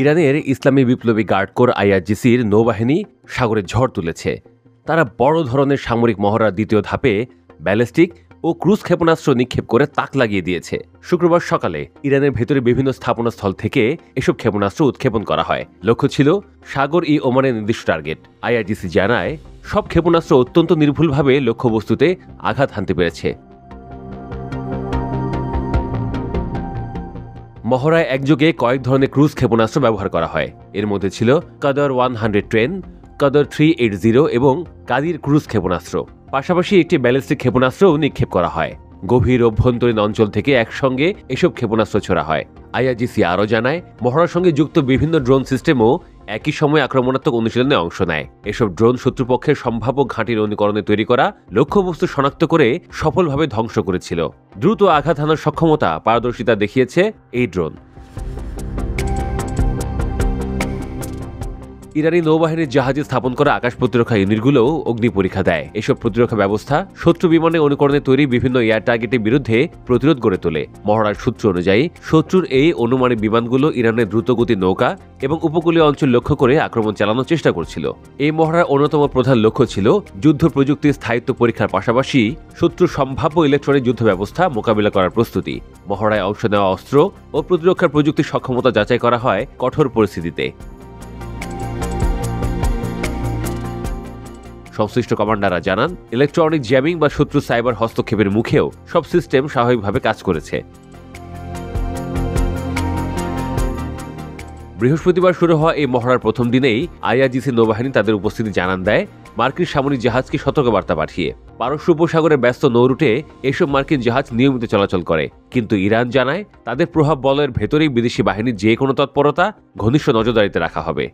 ইরানের ইসলামী বিপ্লবী guard corps আইআরজিসির নৌবাহিনী সাগরে ঝড় তুলেছে। তারা বড় ধরনের সামরিক মহড়ার দ্বিতীয় ধাপে ব্যালিস্টিক ও ক্রুজ ক্ষেপণাস্ত্র নিক্ষেপ করে তাক লাগিয়ে দিয়েছে। শুক্রবার সকালে ইরানের ভেতরে বিভিন্ন স্থাপনাস্থল থেকে এসব ক্ষেপণাস্ত্র উৎক্ষেপণ করা হয়। লক্ষ্য ছিল সাগর ই ওমানের নির্দিষ্ট টার্গেট। আইআরজিসি জানায়, সব ক্ষেপণাস্ত্র অত্যন্ত নির্ভুলভাবে লক্ষ্যবস্তুতে আঘাত হানতে পেরেছে। মহড়ায় একযোগে কয়েক ধরনের ক্রুজ ক্ষেপণাস্ত্র ব্যবহার করা হয়। এর মধ্যে ছিল কাদর 110, কাদর 380 এবং কাদির ক্রুজ ক্ষেপণাস্ত্র। পাশাপাশি একটি ব্যালিস্টিক ক্ষেপণাস্ত্রও নিক্ষেপ করা হয়। গভীর অভ্যন্তরীণ অঞ্চল থেকে একসঙ্গে এসব ক্ষেপণাস্ত্র ছোড়া হয়। আইআরজিসি আরও জানায়, মহড়ার সঙ্গে যুক্ত বিভিন্ন ড্রোন সিস্টেমও একই সময় আক্রমণাত্মক অনুশীলনে অংশ নেয়। এসব ড্রোন শত্রুপক্ষের সম্ভাব্য ঘাঁটির অনুকরণে তৈরি করা লক্ষ্যবস্তু শনাক্ত করে সফলভাবে ধ্বংস করেছিল। দ্রুত আঘাত হানার সক্ষমতা, পারদর্শিতা দেখিয়েছে এই ড্রোন। ইরানি নৌবাহিনীর জাহাজে স্থাপন করা আকাশ প্রতিরক্ষা ইউনিটগুলোও অগ্নি পরীক্ষা দেয়। এসব প্রতিরক্ষা ব্যবস্থা শত্রু বিমানে অনুকরণে তৈরি বিভিন্ন এয়ার টার্গেটের বিরুদ্ধে প্রতিরোধ গড়ে তোলে। মহড়ার সূত্র অনুযায়ী শত্রুর এই অনুমানিক বিমানগুলো ইরানের দ্রুতগতির নৌকা এবং উপকূলীয় অঞ্চল লক্ষ্য করে আক্রমণ চালানোর চেষ্টা করছিল। এই মহড়ার অন্যতম প্রধান লক্ষ্য ছিল যুদ্ধ প্রযুক্তির স্থায়িত্ব পরীক্ষার পাশাপাশি শত্রুর সম্ভাব্য ইলেকট্রনিক যুদ্ধ ব্যবস্থা মোকাবিলা করার প্রস্তুতি। মহড়ায় অংশ নেওয়া অস্ত্র ও প্রতিরক্ষার প্রযুক্তির সক্ষমতা যাচাই করা হয় কঠোর পরিস্থিতিতে। সংশ্লিষ্ট কমান্ডাররা জানান, ইলেকট্রনিক জ্যামিং বা শত্রু সাইবার হস্তক্ষেপের মুখেও সব সিস্টেম স্বাভাবিকভাবে কাজ করেছে। বৃহস্পতিবার শুরু হওয়া এই মহড়ার প্রথম দিনেই আইআরজিসি নৌবাহিনী তাদের উপস্থিতি জানান দেয় মার্কিন সামরিক জাহাজকে সতর্কবার্তা পাঠিয়ে। পারস্য উপসাগরে ব্যস্ত নৌরুটে এসব মার্কিন জাহাজ নিয়মিত চলাচল করে। কিন্তু ইরান জানায়, তাদের প্রভাব বলয়ের ভেতরেই বিদেশি বাহিনীর যে কোনো তৎপরতা ঘনিষ্ঠ নজরদারিতে রাখা হবে।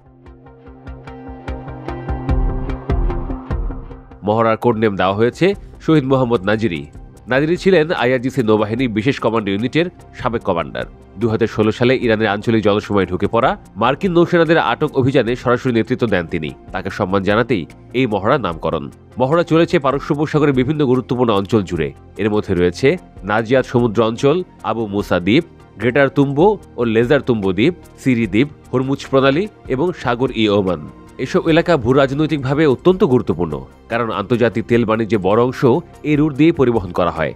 মহড়ার কোড নেম দেওয়া হয়েছে শহীদ মোহাম্মদ নাজিরি। নাজিরি ছিলেন আইআরজিসি নৌবাহিনীর বিশেষ কমান্ড ইউনিটের সাবেক কমান্ডার। 2016 সালে ইরানের আঞ্চলিক জলসীমায় ঢুকে পড়া মার্কিন নৌসেনাদের আটক অভিযানে সরাসরি নেতৃত্ব দেন তিনি। তাকে সম্মান জানাতেই এই মহড়ার নামকরণ। মহড়া চলেছে পারস্য উপসাগরের বিভিন্ন গুরুত্বপূর্ণ অঞ্চল জুড়ে। এর মধ্যে রয়েছে নাজিয়াত সমুদ্র অঞ্চল, আবু মুসা দ্বীপ, গ্রেটার তুম্বো ও লেজার তুম্বো দ্বীপ, সিরি দ্বীপ, হরমুজ প্রণালী এবং সাগর ই ওমান। এসব এলাকা ভূরাজনৈতিকভাবে অত্যন্ত গুরুত্বপূর্ণ, কারণ আন্তর্জাতিক তেল বাণিজ্যের বড় অংশ এই রুট দিয়ে পরিবহন করা হয়।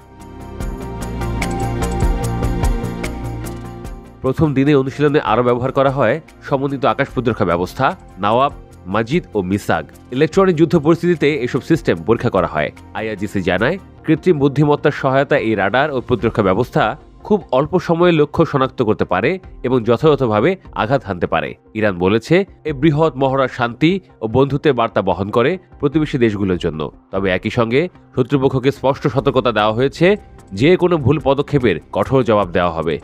প্রথম দিনে অনুশীলনে আরও ব্যবহার করা হয় সমন্বিত আকাশ প্রতিরক্ষা ব্যবস্থা নওয়াব, মাজিদ ও মিসাগ। ইলেকট্রনিক যুদ্ধ পরিস্থিতিতে এসব সিস্টেম পরীক্ষা করা হয়। আইআরজিসি জানায়, কৃত্রিম বুদ্ধিমত্তার সহায়তা এই রাডার ও প্রতিরক্ষা ব্যবস্থা খুব অল্প সময়ে লক্ষ্য শনাক্ত করতে পারে এবং যথাযথভাবে আঘাত হানতে পারে। ইরান বলেছে, এই বৃহৎ মহড়া শান্তি ও বন্ধুত্বের বার্তা বহন করে প্রতিবেশী দেশগুলোর জন্য। তবে একই সঙ্গে শত্রুপক্ষকে স্পষ্ট সতর্কতা দেওয়া হয়েছে, যে কোনো ভুল পদক্ষেপের কঠোর জবাব দেওয়া হবে।